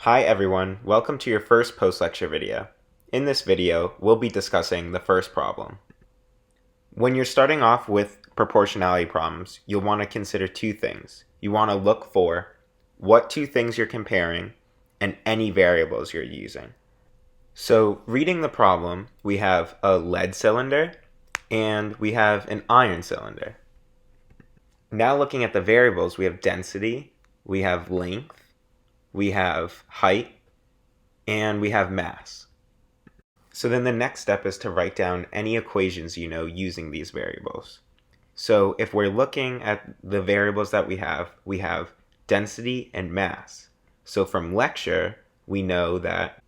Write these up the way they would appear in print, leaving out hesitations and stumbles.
Hi everyone, welcome to your first post-lecture video. In this video, we'll be discussing the first problem. When you're starting off with proportionality problems, you'll want to consider two things. You want to look for what two things you're comparing and any variables you're using. So reading the problem, we have a lead cylinder and we have an iron cylinder. Now looking at the variables, we have density, we have length, we have height, and we have mass. So then the next step is to write down any equations you know using these variables. So if we're looking at the variables that we have density and mass. So from lecture, we know that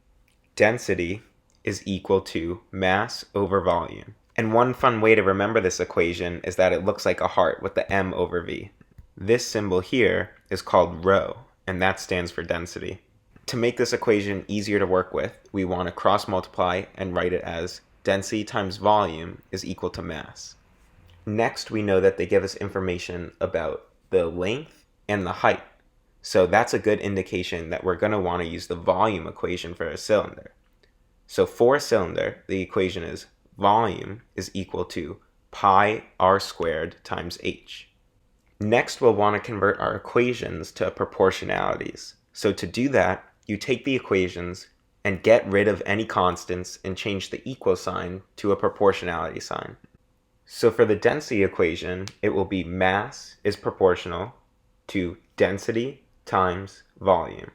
density is equal to mass over volume. And one fun way to remember this equation is that it looks like a heart with the m over v. This symbol here is called rho, and that stands for density. To make this equation easier to work with, we want to cross multiply and write it as density times volume is equal to mass. Next, we know that they give us information about the length and the height. So that's a good indication that we're going to want to use the volume equation for a cylinder. So for a cylinder, the equation is volume is equal to pi r squared times h. Next, we'll want to convert our equations to proportionalities. So to do that, you take the equations and get rid of any constants and change the equal sign to a proportionality sign. So for the density equation, it will be mass is proportional to density times volume.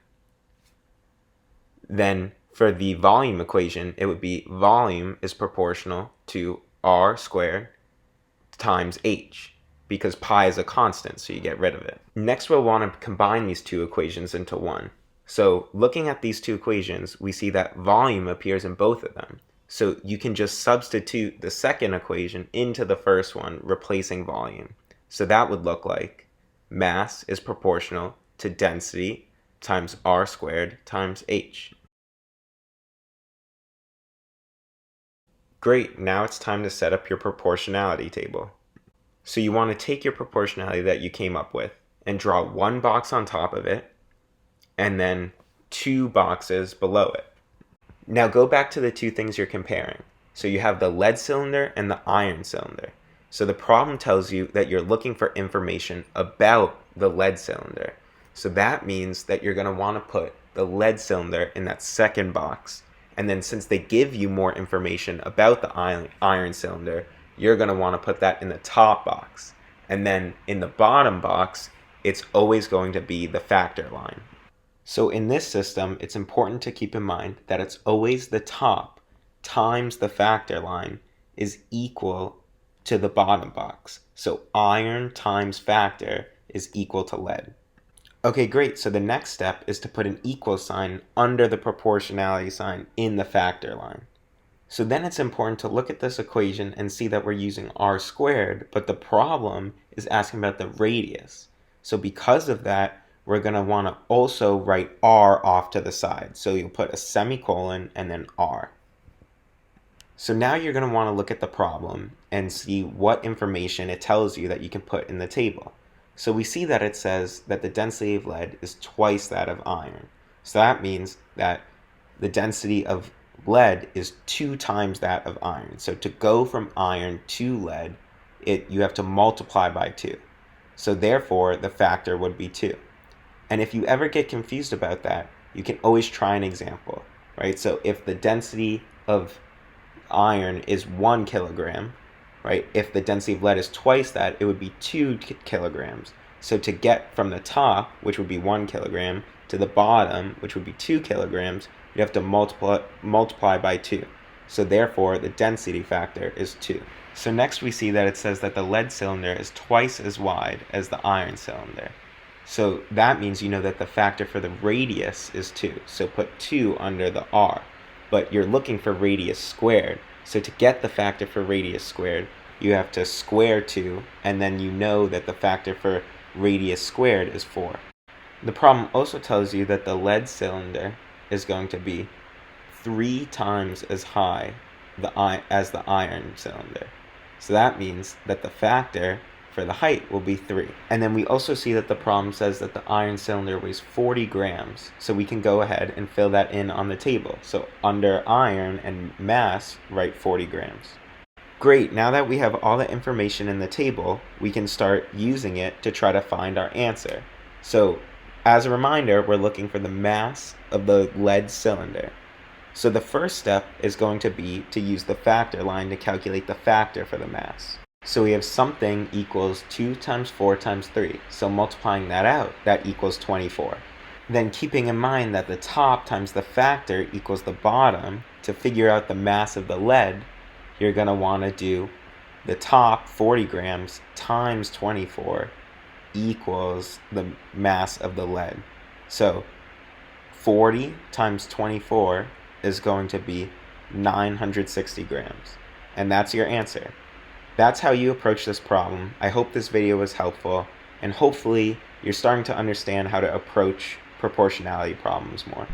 Then for the volume equation, it would be volume is proportional to r squared times h, because pi is a constant, so you get rid of it. Next, we'll want to combine these two equations into one. So looking at these two equations, we see that volume appears in both of them. So you can just substitute the second equation into the first one, replacing volume. So that would look like mass is proportional to density times r squared times h. Great, now it's time to set up your proportionality table. So you want to take your proportionality that you came up with and draw one box on top of it, and then two boxes below it. Now go back to the two things you're comparing. So you have the lead cylinder and the iron cylinder. So the problem tells you that you're looking for information about the lead cylinder. So that means that you're going to want to put the lead cylinder in that second box. And then since they give you more information about the iron cylinder, you're going to want to put that in the top box. And then in the bottom box, it's always going to be the factor line. So in this system, it's important to keep in mind that it's always the top times the factor line is equal to the bottom box. So iron times factor is equal to lead. Okay, great. So the next step is to put an equal sign under the proportionality sign in the factor line. So then it's important to look at this equation and see that we're using r squared, but the problem is asking about the radius. So because of that, we're going to want to also write r off to the side. So you'll put a semicolon and then r. So now you're going to want to look at the problem and see what information it tells you that you can put in the table. So we see that it says that the density of lead is twice that of iron. So that means that the density of lead is 2 times that of iron. So to go from iron to lead, you have to multiply by 2. So therefore, the factor would be 2. And if you ever get confused about that, you can always try an example, right? So if the density of iron is 1 kilogram, right? If the density of lead is twice that, it would be 2 kilograms. So to get from the top, which would be 1 kilogram, to the bottom, which would be 2 kilograms, you have to multiply by 2. So therefore, the density factor is 2. So next we see that it says that the lead cylinder is twice as wide as the iron cylinder. So that means you know that the factor for the radius is 2. So put 2 under the r. But you're looking for radius squared. So to get the factor for radius squared, you have to square 2, and then you know that the factor for radius squared is 4. The problem also tells you that the lead cylinder is going to be 3 times as high as the iron cylinder. So that means that the factor for the height will be 3. And then we also see that the problem says that the iron cylinder weighs 40 grams. So we can go ahead and fill that in on the table. So under iron and mass, write 40 grams. Great, now that we have all the information in the table, we can start using it to try to find our answer. So as a reminder, we're looking for the mass of the lead cylinder. So the first step is going to be to use the factor line to calculate the factor for the mass. So we have something equals 2 times 4 times 3. So multiplying that out, that equals 24. Then keeping in mind that the top times the factor equals the bottom, to figure out the mass of the lead, you're going to want to do the top 40 grams times 24 equals the mass of the lead. So 40 times 24 is going to be 960 grams. And that's your answer. That's how you approach this problem. I hope this video was helpful, and hopefully you're starting to understand how to approach proportionality problems more.